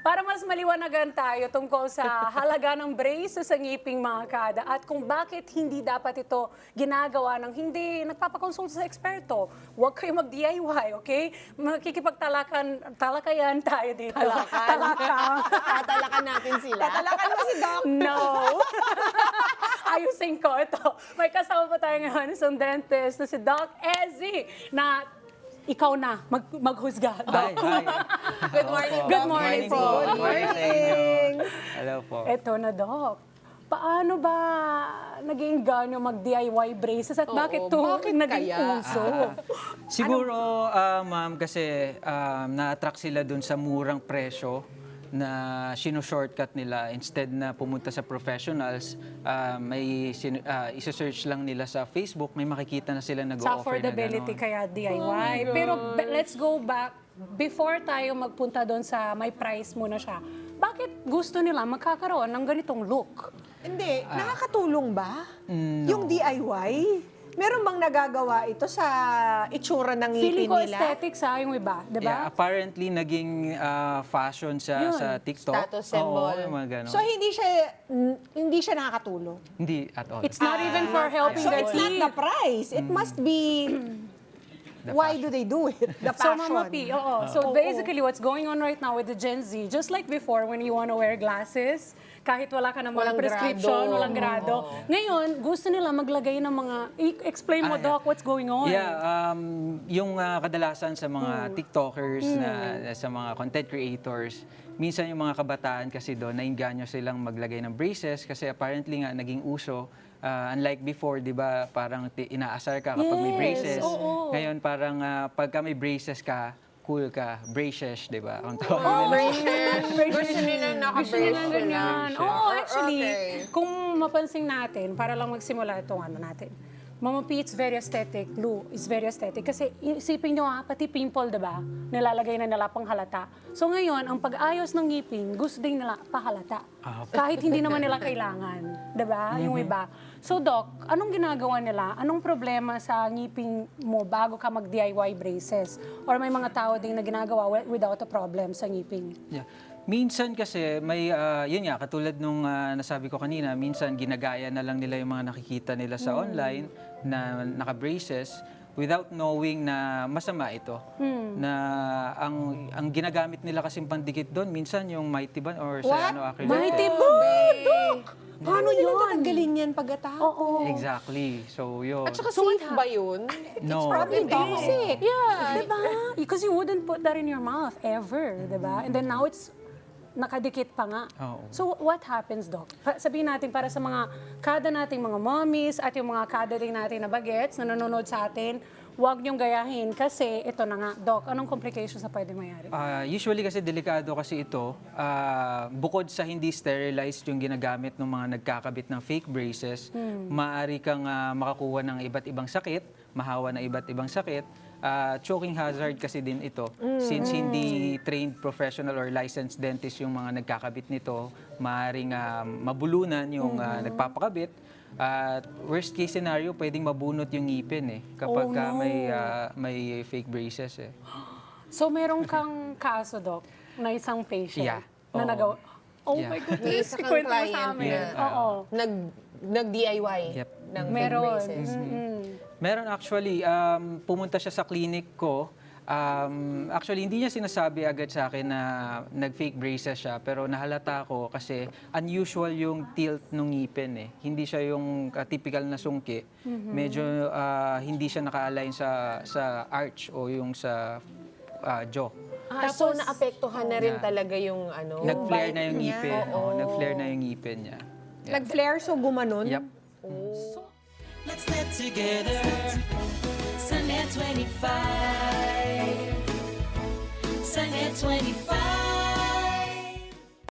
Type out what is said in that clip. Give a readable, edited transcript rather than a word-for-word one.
Para mas maliwanagan tayo tungkol sa halaga ng braces sa ngiping mga kada at kung bakit hindi dapat ito ginagawa ng hindi nagpapakonsulta sa eksperto. Huwag kayo mag-DIY, okay? Talakayan tayo dito. Talakang. Tatalakan natin sila. Tatalakan mo si Doc. No. Ayusin ko ito. May kasama pa tayo ngayon isang dentist na si Doc Ezzy na ikaw na maghusga. Hi, hi. Good morning, Opo. Good morning po. Good morning sa inyo. Hello po. Eto na, Doc. Paano ba naging ganyo mag-DIY braces at bakit to bakit naging kaya? uso? Siguro, ma'am, kasi na-attract sila dun sa murang presyo na sino-shortcut nila instead na pumunta sa professionals, isa-search lang nila sa Facebook, may makikita na sila Sa nag-o-offer na affordability gano'n. kaya DIY. Pero let's go back. Before tayo magpunta doon sa may price muna siya, bakit gusto nila magkakaroon ng ganitong look? Hindi, nakakatulong ba? No. Yung DIY? Meron bang nagagawa ito sa itsura ng Feeling ngipin ko nila? aesthetics yung iba, di Yeah, ba? apparently, naging fashion Yun. sa TikTok. Status symbol. Oo, yung mga gano'n. So hindi siya nakakatulong. Hindi at all. It's not even for helping So their it's not the teeth. price. It must be why do they do it? The So, passion. Mama P, So basically, what's going on right now with the Gen Z, just like before when you want to wear glasses, kahit wala ka namang Walang prescription, grado. walang grado. Ngayon, gusto nila maglagay ng mga, explain mo, Doc, what's going on? Yeah, yung kadalasan sa mga TikTokers, sa mga content creators, minsan yung mga kabataan kasi doon, nainganyo silang maglagay ng braces kasi apparently nga naging uso. Unlike before, di ba, parang inaasar ka kapag may Yes, braces. oo. Ngayon, parang pagka may braces ka, cool ka, braces, di ba? Ang tawag nila. Gusto nila naka-brace sila. Ganyan. Oo, actually, Okay. kung mapansin natin, para lang magsimula itong ano natin, Mama P, it's very aesthetic. Lou, it's very aesthetic. Kasi isipin nyo pati pimple, diba? Nilalagay na nila pang halata. So ngayon, ang pag-ayos ng ngipin, gusto din nila pahalata. Kahit hindi naman nila kailangan. Diba? Yung iba. So Doc, anong ginagawa nila? Anong problema sa ngipin mo bago ka mag-DIY braces? Or may mga tao din na ginagawa without a problem sa ngipin? Yeah. Minsan kasi may, yun nga, katulad nung nasabi ko kanina, minsan ginagaya na lang nila yung mga nakikita nila sa online na naka-braces without knowing na masama ito. Na ang ginagamit nila kasing pandikit doon, minsan yung Mighty Band or sa acrylic. Mighty Band, Doc! Paano Paano nila yun? tatanggalin yan pagkatapos? Oo. Exactly. So, yun. At saka safe ba yun? No. Probably toxic. Yeah. Diba? Because you wouldn't put that in your mouth ever, diba? And then now it's nakadikit pa nga. Oo. So what happens, Doc? Sabihin natin para sa mga kada nating mga mommies at yung mga kada din natin na bagets na nanonood sa atin, huwag niyong gayahin kasi ito na nga, Doc, anong complications na pwede mayari? Usually kasi delikado kasi ito, bukod sa hindi sterilized yung ginagamit ng mga nagkakabit ng fake braces, maaari kang makakuha ng iba't ibang sakit, mahawa ng iba't ibang sakit. Choking hazard kasi din ito. Since hindi trained professional or licensed dentist yung mga nagkakabit nito, maaaring mabulunan yung nagpapakabit. At worst case scenario, pwedeng mabunot yung ngipin kapag may fake braces So meron kang kaso, Doc, na isang patient Yeah. na Oo. nagawa. Oh Yeah. my May goodness, isa kang ikwento mo sa client amin. na, Oo. Nag-DIY Yep. ng fake Meron. braces. Meron actually, pumunta siya sa clinic ko. Actually, hindi niya sinasabi agad sa akin na nag-fake braces siya, pero nahalata ko kasi unusual yung tilt ng ngipin Hindi siya yung typical na sungki. Medyo hindi siya naka-align sa arch o yung sa jaw. So, naapektuhan na rin talaga yung ano? Nag-flare na yung niya. ngipin. Oo, nag-flare na yung ngipin niya. Yeah. Nag-flare so gumanon? Yep. Let's get together. Sunday 25. Sunday 25.